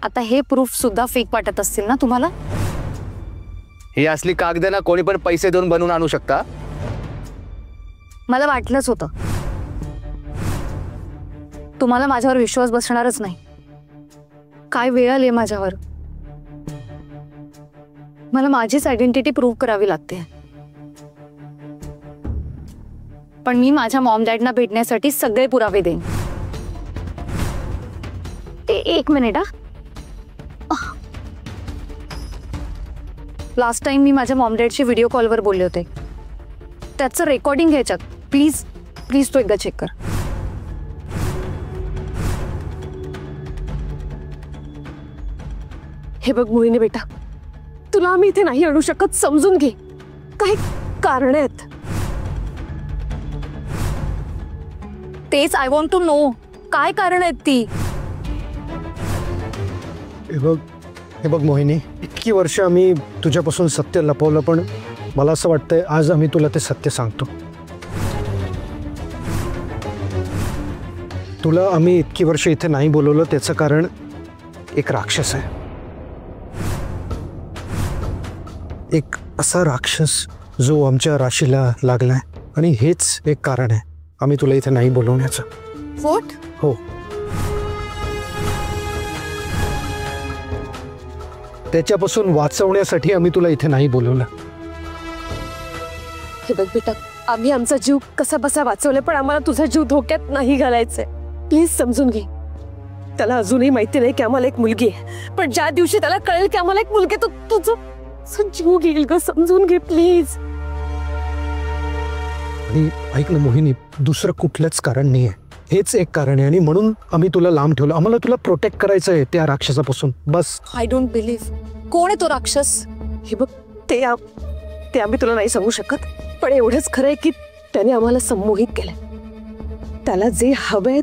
आता हे प्रूफ सुद्धा फेक वाटत असतील ना तुम्हाला? ही असली कागदं ना कोणी पण पैसे देऊन बनवून आणू शकता? मला वाटलंच होतं तुम्हाला माझ्यावर विश्वास बसणारच नाही. काय वेळ आली माझ्यावर. मला माझीच आयडेंटिटी प्रूव्ह करावी लागते. पण मी माझ्या मॉम डॅडना भेटण्यासाठी सगळे पुरावे देईन. एक मिनिट हा. लास्ट टाइम मी माझ्या मॉम डॅडशी व्हिडिओ कॉलवर बोलले होते. त्याचं रेकॉर्डिंग घ्यायच्यात. प्लीज प्लीज तो एकदा चेक कर. हे बघ मोहिनी बेटा, तुला आम्ही इथे नाही आणू शकत. समजून घे. काही कारण आहेत. तेच आय वॉन्ट टू नो. काय कारण आहेत ती? हे बघ मोहिनी, इतकी वर्ष आम्ही तुझ्यापासून सत्य लपवलं, पण मला असं वाटतंय आज आम्ही तुला ते सत्य सांगतो. तुला आम्ही इतकी वर्ष इथे नाही बोलवलं त्याचं कारण एक राक्षस आहे. एक असा राक्षस जो आमच्या राशीला लागलाय आणि हेच एक कारण आहे आम्ही तुला इथे नाही बोलवण्याचं. व्हॉट? हो, त्याच्यापासून वाचवण्यासाठी आम्ही तुला इथे नाही बोलवलं. हे बघ बेटा, आम्ही आमचा जीव कसा बसा वाचवलाय, पण आम्हाला तुझा जीव धोक्यात नाही घालायचाय. प्लीज समजून घे. त्याला अजूनही माहिती नाही की आम्हाला एक मुलगी आहे, पण ज्या दिवशी त्याला कळेल की आम्हाला एक मुलगी, तो तुझं जीव घेईल ग. समजून घे प्लीज. आणि ऐक ना मोहिनी, दुसरं कुठलंच कारण नाहीये. हेच एक कारण आहे आणि म्हणून आम्ही तुला लांब ठेवलं. आम्हाला तुला प्रोटेक्ट करायचं आहे त्या राक्षसापासून, बस. I don't believe. कोण आहे तो राक्षस? हे बघ, ते आम्ही तुला नाही सांगू शकत, पण एवढंच खरं आहे की त्याने आम्हाला संमोहित केलंय. त्याला जे हवंय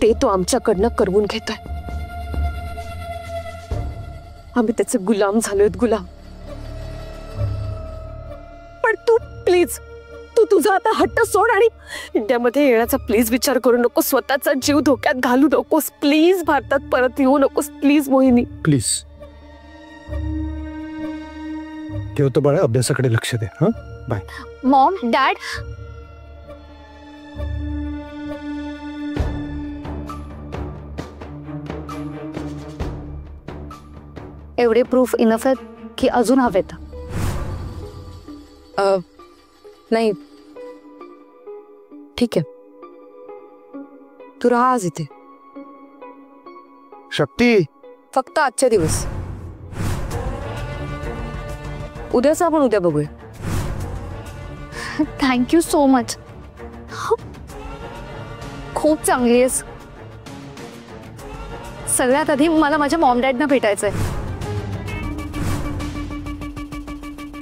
ते तो आमच्याकडनं करवून घेतोय. आम्ही त्याचे गुलाम झालोय, गुलाम. पण तू प्लीज, तू तुझा आता हट्ट सोड आणि इंडियामध्ये येण्याचा प्लीज विचार करू नकोस. स्वतःचा जीव धोक्यात घालू नकोस. प्लीज भारतात परत येऊ नकोस. Please Mohini, please. ठेवतो बाळा, अभ्यासाकडे लक्ष दे. हा, बाय. मॉम, डॅड, एवढे प्रूफ इनफ आहेत की अजून हवेत? नाही, ठीक आहे, तू राहा आज इथे. शक्ती, फक्त आजच्या दिवस. उद्याच आपण उद्या बघूया. Thank you so much. खूप चांगली आहेस. सगळ्यात आधी मला माझ्या मॉम डॅडना भेटायचंय.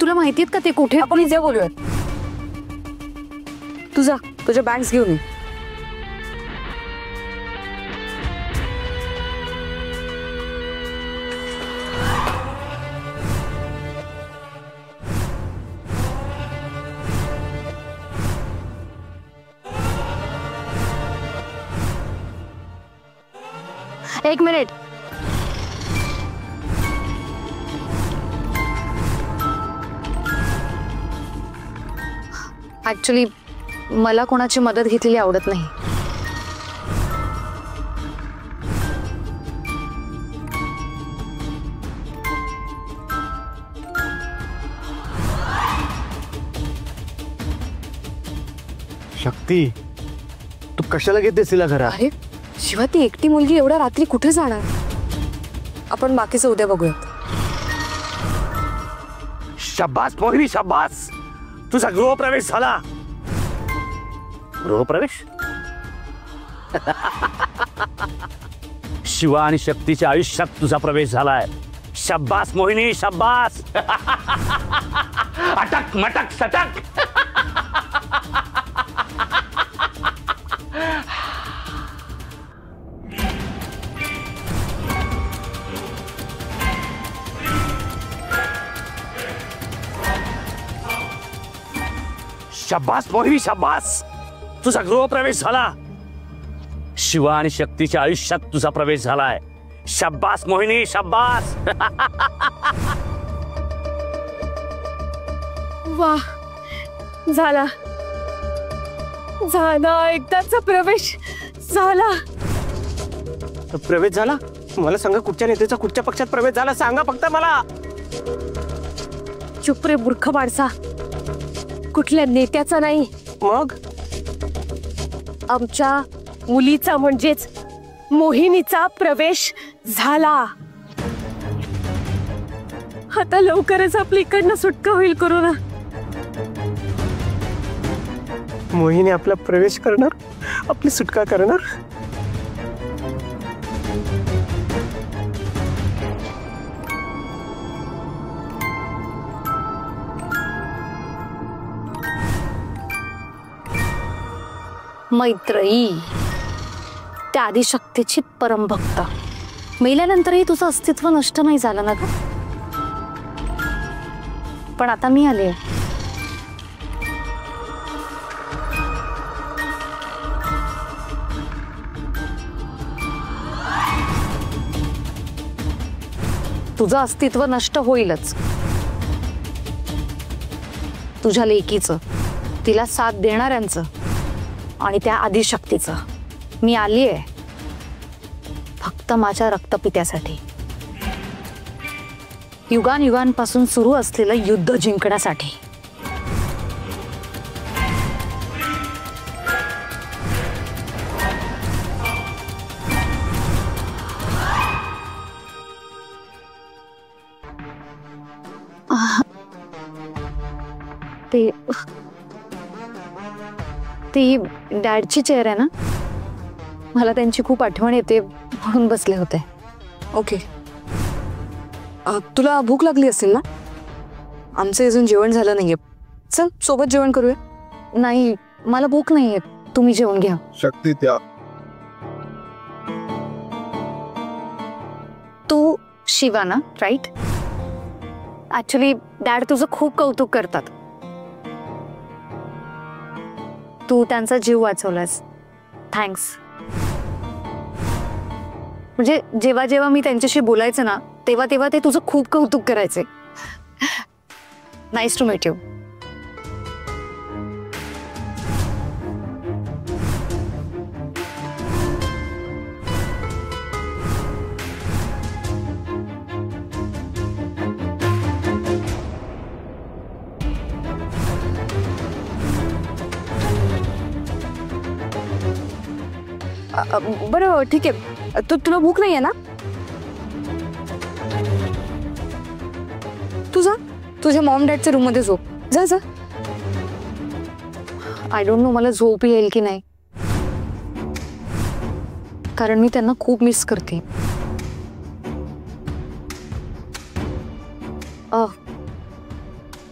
तुला माहितीत का ते कुठे? आपण इथे बोलूयात. तुझा तुझ्या बॅग्स घेऊन ये. एक मिनिट. ऍक्च्युली मला कोणाची मदत घेतलेली आवडत नाही. शक्ती, तू कशाला घेतेस तिला घरात? अरे शिवा, ती एकटी मुलगी एवढ्या रात्री कुठे जाणार? आपण बाकीचं उद्या बघूयात. शाबास मोहिनी, शाबास. तुझा गृहप्रवेश झाला. गृहप्रवेश? शिवा आणि शक्तीच्या आयुष्यात तुझा प्रवेश झालाय. शाबास मोहिनी, शाबास. अटक मटक सटक. शाबास मोहिनी, शाबास. तुझा गृहप्रवेश झाला. शिवा आणि शक्तीच्या आयुष्यात तुझा प्रवेश झालाय. शाब्बास मोहिनी शाब्बास. वा, झाला झाला, एकदाचा प्रवेश झाला. प्रवेश झाला? मला सांगा, कुठच्या नेत्याचा कुठच्या पक्षात प्रवेश झाला सांगा फक्त मला. चुप रे मूर्ख माणसा, कुठल्या नेत्याचा नाही, मग आमच्या मुलीचा म्हणजेच मोहिनीचा प्रवेश झाला. आता लवकरच आपली इकडनं सुटका होईल. करू ना, मोहिनी आपला प्रवेश करणार, आपली सुटका करणार. मैत्रई, त्या आदिशक्तीची परमभक्त, मेल्यानंतरही तुझं अस्तित्व नष्ट नाही झालं ना ग. पण आता मी आले. तुझं अस्तित्व नष्ट होईलच. तुझ्या लेकीचं, तिला साथ देणाऱ्यांचं आणि त्या आदिशक्तीचं. मी आलीये फक्त माझ्या रक्तपित्यासाठी, युगांयुगांपासून सुरू असलेलं युद्ध जिंकण्यासाठी. ती डॅडची चेअर आहे ना, मला त्यांची खूप आठवण येते म्हणून बसले होते. ओके, तुला भूक लागली असेल ना? आमचं अजून जेवण झालं नाहीये. चल सोबत जेवण करूया. नाही, मला भूक नाहीये, तुम्ही जेवण घ्या. शक्ती, त्या तू शिवा ना, राईट? ऍक्च्युली डॅड तुझं खूप कौतुक करतात. तू त्यांचा जीव वाचवलास. थँक्स. म्हणजे जेव्हा जेव्हा मी त्यांच्याशी बोलायचं ना, तेव्हा तेव्हा ते तुझं खूप कौतुक करायचे. Nice to meet you. बरं ठीक आहे, तुला भूक नाही आहे ना? तू जा तुझ्या मॉम डॅडच्या रूम मध्ये झोप. जा जा. आय डोंट नो मला झोप येईल की नाही, कारण मी त्यांना खूप मिस करते.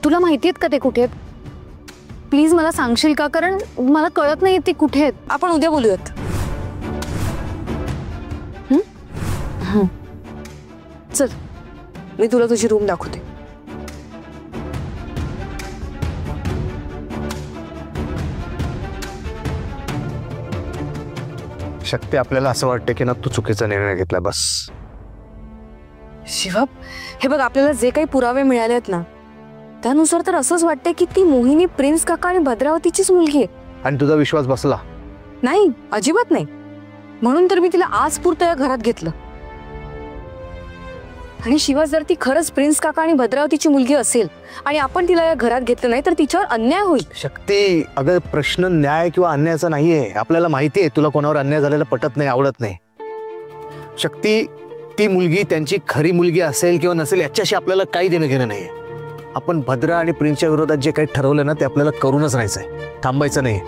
तुला माहिती आहेत का ते कुठे आहेत? प्लीज मला सांगशील का, कारण मला कळत नाही ते कुठे आहेत. आपण उद्या बोलूयात. चल, मी तुला तुझी रूम दाखवते. शक्ती, आपल्याला असं वाटतं की ना तू चुकीचा निर्णय घेतला. बस शिवा, हे बघ, आपल्याला जे काही पुरावे मिळाले आहेत ना, त्यानुसार तर असंच वाटतंय की ती मोहिनी प्रिन्स काका आणि भद्रावतीचीच मुलगी आहे. आणि तुझा विश्वास बसला? नाही, अजिबात नाही. म्हणून तर मी तिला आज पुरतं या घरात घेतलं. आणि शिवा, जर ती खरंच प्रिन्स काका आणि भद्रावतीची मुलगी असेल आणि आपण तिला या घरात घेतलं नाही तर तिच्यावर अन्याय होईल. शक्ती, अगं प्रश्न न्याय किंवा अन्यायाचा नाहीये. आपल्याला माहिती आहे तुला कोणावर अन्याय झालेला पटत नाही, आवडत नाही. शक्ती, ती मुलगी त्यांची खरी मुलगी असेल किंवा नसेल याच्याशी आपल्याला काही देणं घेणं नाहीये. आपण भद्रा आणि प्रिन्सच्या विरोधात जे काही ठरवलं ना, ते आपल्याला करूनच राहायचंय, थांबायचं नाही.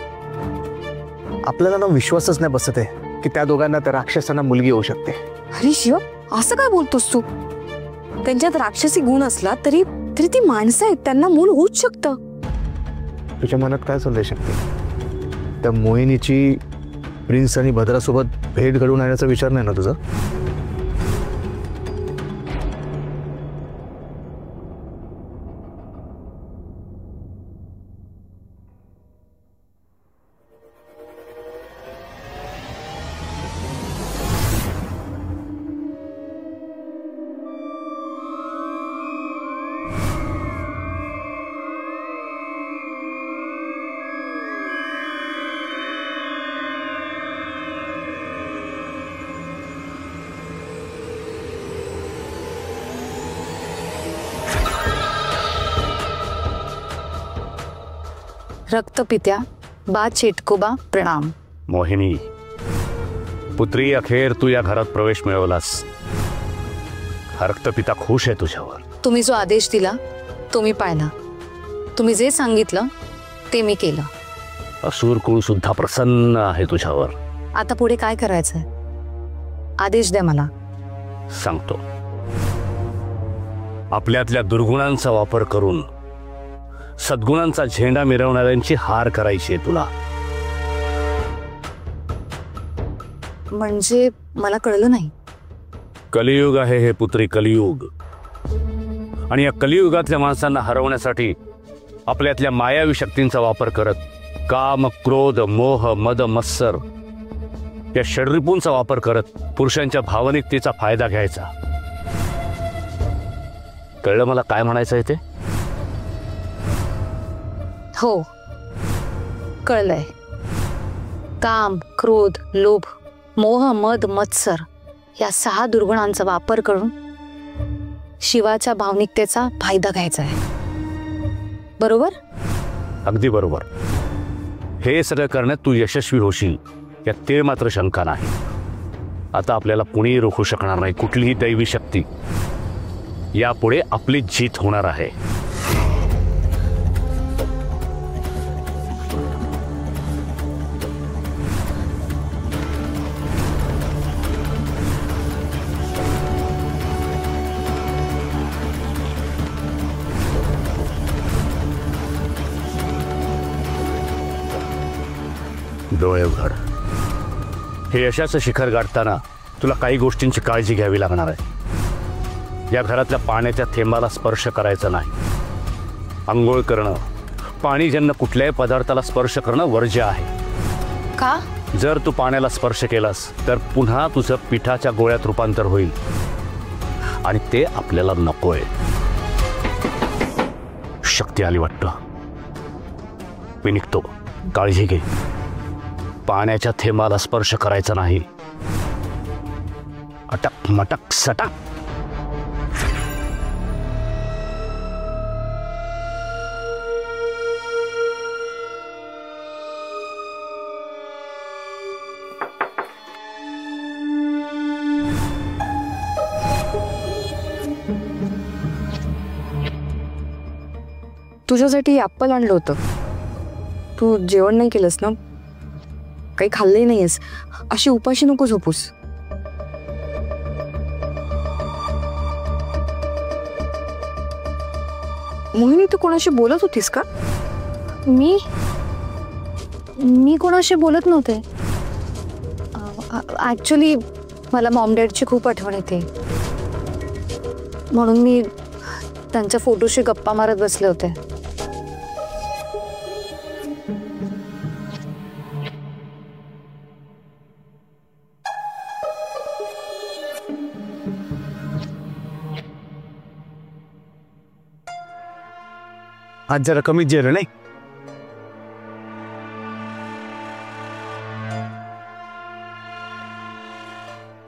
आपल्याला ना विश्वासच नाही बसत आहे की त्या दोघांना, त्या राक्षसांना मुलगी होऊ शकते. अरे शिवा, असं काय बोलतोस तू? त्यांच्यात राक्षसी गुण असला तरी ती माणसं आहेत, त्यांना मूल होऊच शकतं. तुझ्या मनात काय चाललंय शक्ती? त्या मोहिनीची प्रिन्स आणि भद्रासोबत भेट घडवून आणण्याचा विचार नाही ना तुझा? रक्तपित्या बा चेटकोबा प्रणाम. मोहिनी, पुत्री, अखेर तू या घरात प्रवेश मिळवलास. हा रक्तपिता खुश आहे तुझ्यावर. तुम्ही जो आदेश दिला तो मी पाळला. तुम्ही जे सांगितलं ते मी केलं. असुर कुळ सुद्धा प्रसन्न आहे तुझ्यावर. आता पुढे काय करायचंय? आदेश द्या मला. सांगतो. आपल्यातल्या दुर्गुणांचा वापर करून सद्गुणांचा झेंडा मिरवणाऱ्यांची हार करायची आहे तुला. म्हणजे मला कळलं नाही. कलियुग आहे हे पुत्री, कलियुग. आणि या कलियुगातल्या माणसांना हरवण्यासाठी आपल्यातल्या मायावी शक्तींचा वापर करत काम, क्रोध, मोह, मद, मत्सर या षड्रिपूंचा वापर करत पुरुषांच्या भावनिकतेचा फायदा घ्यायचा. कळलं मला काय म्हणायचं आहे ते? हो, कळलंय. काम, क्रोध, लोभ, मोह, मद, मत्सर या 6 दुर्गुणांचा वापर करून शिवाच्या भावनिकतेचा फायदा घ्यायचा आहे. बरोबर? अगदी बरोबर. हे सगळं करण्यात तू यशस्वी होशील यात ते मात्र शंका नाही. आता आपल्याला कुणीही रोखू शकणार नाही. कुठलीही दैवी शक्ती. यापुढे आपली जीत होणार आहे. डोळे उघड. हे यशाचं शिखर गाठताना तुला काही गोष्टींची काळजी घ्यावी लागणार आहे. या घरातल्या पाण्याच्या थेंबाला स्पर्श करायचा नाही. आंघोळ करणं, पाणीजन्य कुठल्याही पदार्थाला स्पर्श करणं वर्ज्य आहे. का? जर तू पाण्याला स्पर्श केलास तर पुन्हा तुझं पिठाच्या गोळ्यात रूपांतर होईल आणि ते आपल्याला नकोय. शक्ती आली वाटतं. मी निघतो. काळजी घे. पाण्याच्या थेंबाला स्पर्श करायचा नाही. अटक मटक सटक. तुझ्यासाठी ॲपल आणलं होतं. तू जेवण नाही केलंस ना? काही खाल्लंही नाहीयेस. अशी उपाशी नको झोपूस. मोहिनी, तू कोणाशी बोलत होतीस का? मी कोणाशी बोलत नव्हते. ॲक्च्युली मला मॉम डॅडची खूप आठवण येते, म्हणून मी त्यांच्या फोटोशी गप्पा मारत बसले होते. आज जरा कमीच जेवलं नाही?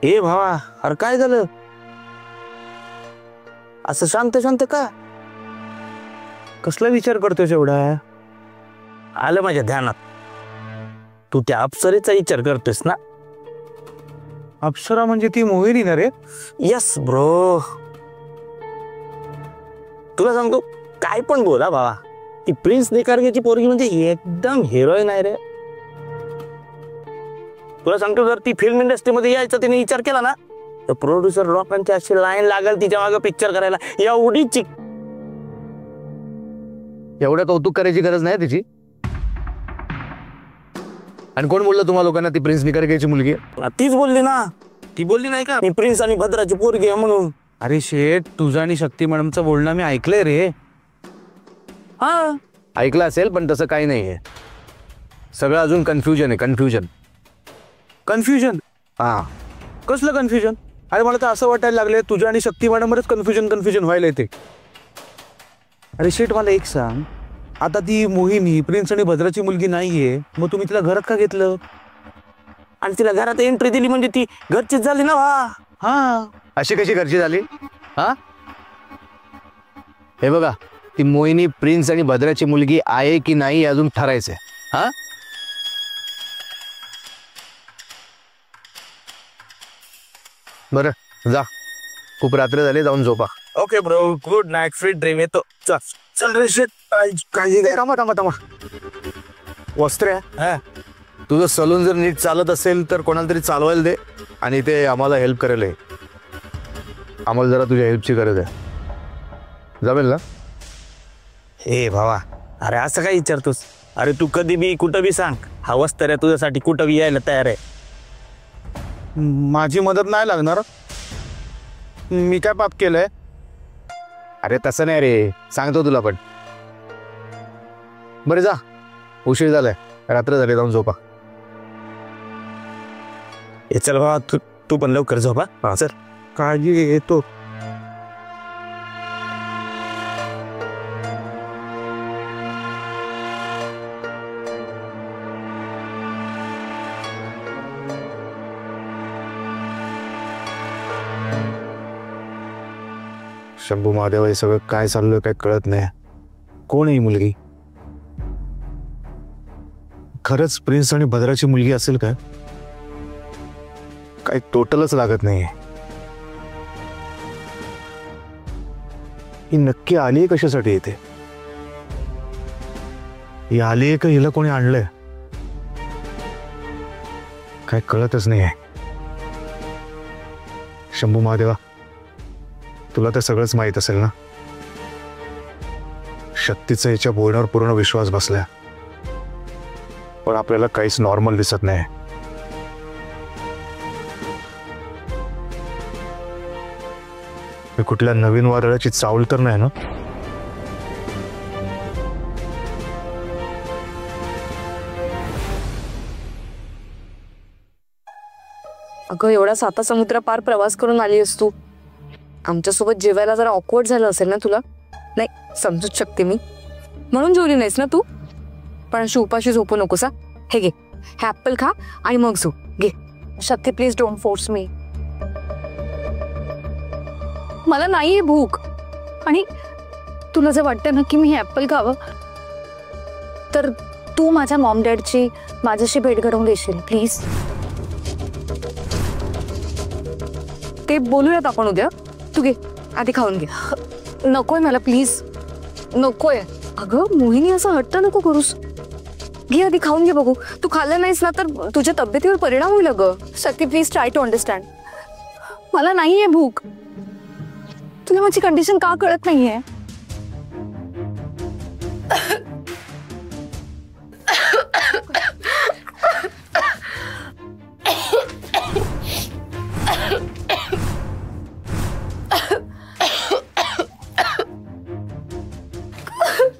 ए भावा, अरे काय झालं? असं शांत शांत का? कसला विचार करतोस एवढा? आलं माझ्या ध्यानात. तू त्या अप्सरेचा विचार करतोस ना? अप्सरा म्हणजे ती मोहिनी ना रे? Yes bro. तुला सांगतो, काय पण बोला भावा, ती प्रिन्स निकार्गेची पोरगी म्हणजे एकदम हिरोईन आहे रे. तुला सांगतो, जर ती फिल्म इंडस्ट्रीमध्ये यायचा तिने विचार केला ना तर प्रोड्युसर लोकांची अशी लाईन लागल तिच्या मागे पिक्चर करायला. एवढीच एवढं कौतुक करायची गरज नाही तिची. आणि कोण बोललं तुम्हा लोकांना ती प्रिन्स निकार्गेची मुलगी आहे? तीच बोलली ना. ती बोलली नाही का, मी प्रिन्स आणि भद्राची पोरगी आहे म्हणून. अरे शेठ, तुझं आणि शक्ती मॅडमचं बोलणं मी ऐकलंय रे. हा, ऐकलं असेल, पण तसं काही नाहीये. सगळं अजून कन्फ्युजन आहे. कन्फ्युजन. हा, कसलं कन्फ्युजन? अरे मला तर असं वाटायला लागले तुझ्या आणि शक्ती मॅडमवरच कन्फ्युजन व्हायला येते. अरे शेठ, मला एक सांग, आता ती मोहिनी प्रिन्स आणि भद्राची मुलगी नाहीये, मग तुम्ही तिला घरात का घेतलं? आणि तिला घरात एंट्री दिली म्हणजे ती घरचीच झाली ना. हा, अशी कशी घरची झाली? हा, हे बघा, ती मोहिनी प्रिन्स आणि भद्राची मुलगी आहे की नाही हे अजून ठरायचंय. हा बरं जा, खूप रात्र झाली, जाऊन झोपा. Okay bro, good night, sweet dream. येतो. चल चल रे शेट. काळजी घे. थांबा. वस्त्र्या, हा, तुझं सलून जर नीट चालत असेल तर कोणाला तरी चालवायला दे आणि ते आम्हाला हेल्प करेल. आम्हाला जरा तुझ्या हेल्पची गरज आहे. जमेल ना? ए भावा, अरे असं काय विचारतोस? अरे तू कधी बी कुठं बी सांग, हा वस्त्र्या तुझ्यासाठी कुठं बी यायला तयार आहे. माझी मदत नाही लागणार. मी काय पाप केलंय? अरे तसं नाही रे, सांगतो तुला. पण बरे जा, उशीर झालाय, रात्र झाली, जाऊन झोपा. ए चल भावा, तू पण लवकर झोपा. हा सर, काळजी येतो. शंभू महादेव, हे सगळं काय चाललंय काय कळत नाही. कोण आहे ही मुलगी? खरंच प्रिन्स आणि भद्राची मुलगी असेल काय? काय टोटलच लागत नाहीये. ही नक्की आली कशासाठी इथे? ही आली का हिला कोणी आणलंय? काय कळतच नाहीये. शंभू महादेवा, तुला तर सगळंच माहित असेल ना. शक्तीचा याच्या बोलण्यावर पूर्ण विश्वास बसलाय, पण आपल्याला काहीच नॉर्मल दिसत नाही. मी कुठल्या नवीन वादळाची चावल तर नाही ना? अगं एवढा 7 समुद्र पार प्रवास करून आली आहेस तू. आमच्यासोबत जेवायला जरा ऑकवर्ड झालं असेल ना तुला? नाही, समजूच शकते मी. म्हणून जेवली नाहीस ना तू? पण अशी उपाशी झोपू नकोस. हे घे, हे ऍपल खा आणि मग झोप. घे. शक्ती, प्लीज डोंट फोर्स मी. मला नाहीये भूक. आणि तुला जर वाटतं ना की मी हे ऍपल खावं, तर तू माझ्या मॉम डॅडची माझ्याशी भेट घडवून देशील प्लीज. ते बोलूयात आपण उद्या. तू घे, आधी खाऊन घे. नकोय मला, प्लीज नकोय. अगं मोहिनी, असं हट्ट नको करूस. घे, आधी खाऊन घे, बघू. तू खाल्लं नाहीस ना तर तुझ्या तब्येतीवर परिणाम होईल. अगं शक्ती, प्लीज ट्राय टू अंडरस्टँड. मला नाहीये भूक. तुला माझी कंडिशन का कळत नाहीये?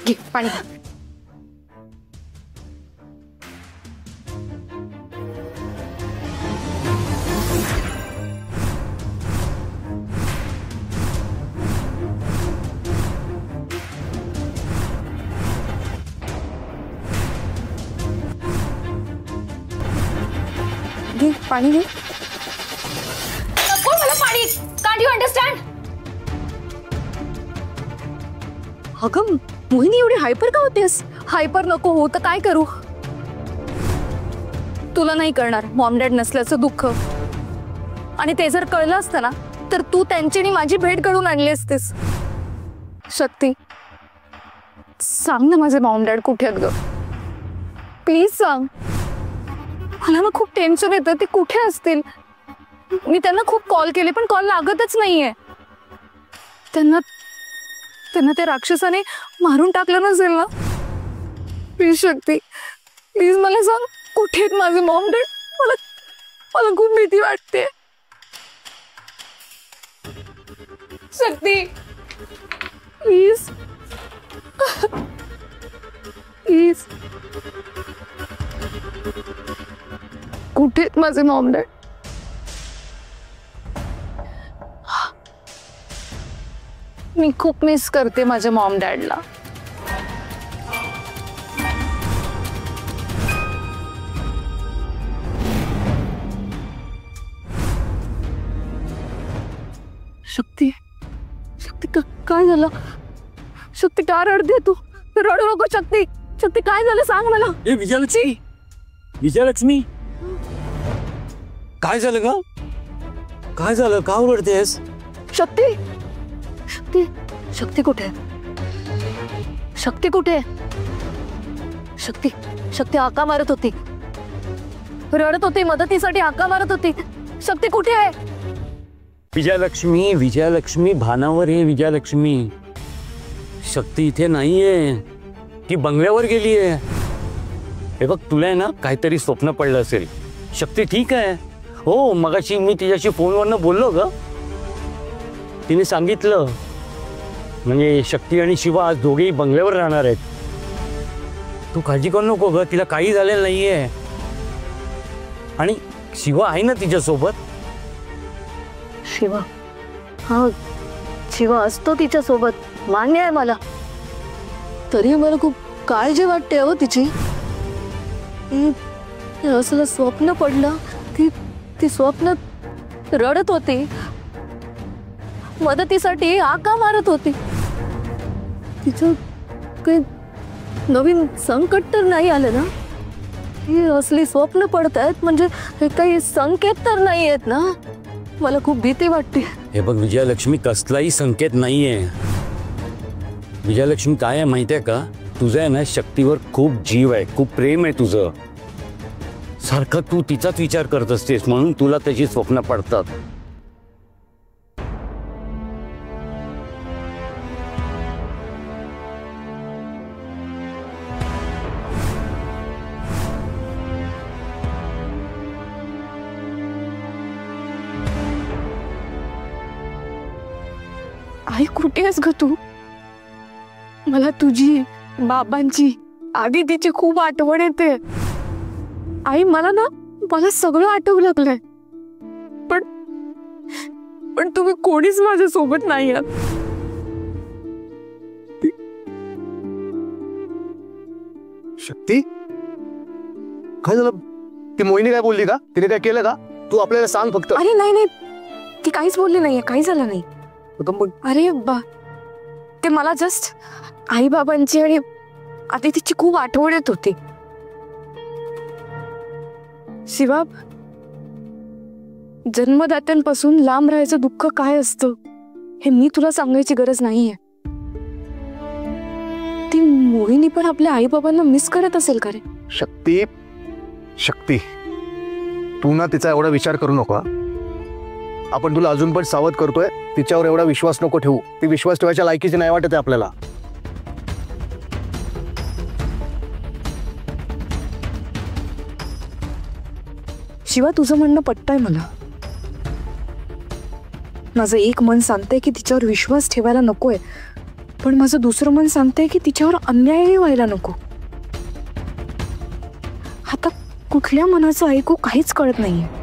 घे पाणी. घे पाणी घे. नको मला पाणी. Can't you understand? अगं मोहिनी, एवढी हायपर का होतेस? हायपर नको हो तर काय करू? तुला नाही करणार मॉम डॅड नसल्याचं दुःख. आणि ते जर कळलं असतं ना तर तू त्यांची माझी भेट घडवून आणली असतीस. शक्ती, सांग ना माझे मॉम डॅड कुठे आहेत ग? प्लीज सांग. मला ना खूप टेन्शन येतं. ते कुठे असतील? मी त्यांना खूप कॉल केले पण कॉल लागतच नाहीये. त्यांना ते राक्षसाने मारून टाकलं नसेल ना? प्लीज शक्ती, प्लीज मला सांग कुठे आहेत माझे मॉम डॅड. मला खूप भीती वाटते. शक्ती, प्लीज प्लीज. कुठे आहेत माझे मॉम डॅड? मी खूप मिस करते माझ्या मॉम डॅडला. शक्ती, काय झालं? शक्ती का रडते तू? रडू नको शक्ती. शक्ती काय झालं सांग मला. ए विजयलक्ष्मी, विजयलक्ष्मी काय झालं ग? काय झालं? का ओरडतेस? शक्ती शक्ती शक्ती कुठे? शक्ती कुठे? शक्ती शक्ती हाका मारत होती, रडत होती, मदतीसाठी हाका मारत होती. शक्ती कुठे आहे? विजयलक्ष्मी, विजयलक्ष्मी भानावर आहे. विजयलक्ष्मी, शक्ती इथे नाहीये, ती बंगल्यावर गेलीये. हे बघ, तुला आहे ना काहीतरी स्वप्न पडलं असेल. शक्ती ठीक आहे. हो, मगाशी मी तिच्याशी फोनवरनं बोललो ग. तिने सांगितलं म्हणजे शक्ती आणि शिवा आज दोघेही बंगल्यावर राहणार आहेत. तू काळजी करू नको ग, तिला काही झालेलं नाहीये. आणि शिवा आहे ना तिच्यासोबत. शिवा, हा शिवा असतो तिच्या सोबत, मान्य आहे मला. तरी मला खूप काळजी वाटते हो तिची. असलं स्वप्न पडलं. ती स्वप्न रडत होती, मदतीसाठी हाका मारत होती. तिचं काही नवीन संकट तर नाही आलं ना? ही असली स्वप्न पडतायत म्हणजे हे काही संकेत तर नाही आहेत ना? मला खूप भीती वाटते. हे बघ विजयलक्ष्मी, कसलाही संकेत नाहीये. विजयलक्ष्मी काय आहे माहितीये का, तुझं आहे ना शक्तीवर खूप जीव आहे, खूप प्रेम आहे तुझं. सारखं तू तिचाच विचार करत असतेस म्हणून तुला त्याची स्वप्न पडतात. आई कुठे आहेस ग तू? मला तुझी, बाबांची, आधी तिची खूप आठवण येते. आई मला सगळं आठवू लागलंय. पण तुम्ही कोणीच माझ्या सोबत नाही आहात. शक्ती, काय झालं? ती मोहिनी काय बोलली का? तिने काय केलं का? तू आपल्याला सांग फक्त. अरे नाही, ती काहीच बोलली नाहीये, काही झालं नाही. अरे ते मला जस्ट आई बाबांची आणि आधी तिची खूप आठवण येत होती. शिवा, जन्मदात्यांपासून लांब राहायचं दुःख काय असतं हे मी तुला सांगायची गरज नाहीये. ती मोहिनी पण आपल्या आई बाबांना मिस करत असेल का रे? शक्ती, तू ना तिचा एवढा विचार करू नको. आपण तुला अजून पण सावध करतोय. तिच्यावर एवढा विश्वास नको ठेवू. ती विश्वास ठेवायच्या लायकीची नाही वाटत आहे आपल्याला. शिवा, तुझं म्हणणं पटतंय मला. माझं एक मन सांगतंय की तिच्यावर विश्वास ठेवायला नकोय, पण माझं दुसरं मन सांगतंय की तिच्यावर अन्यायही व्हायला नको. आता कुठल्या मनाचं ऐकू काहीच कळत नाहीये.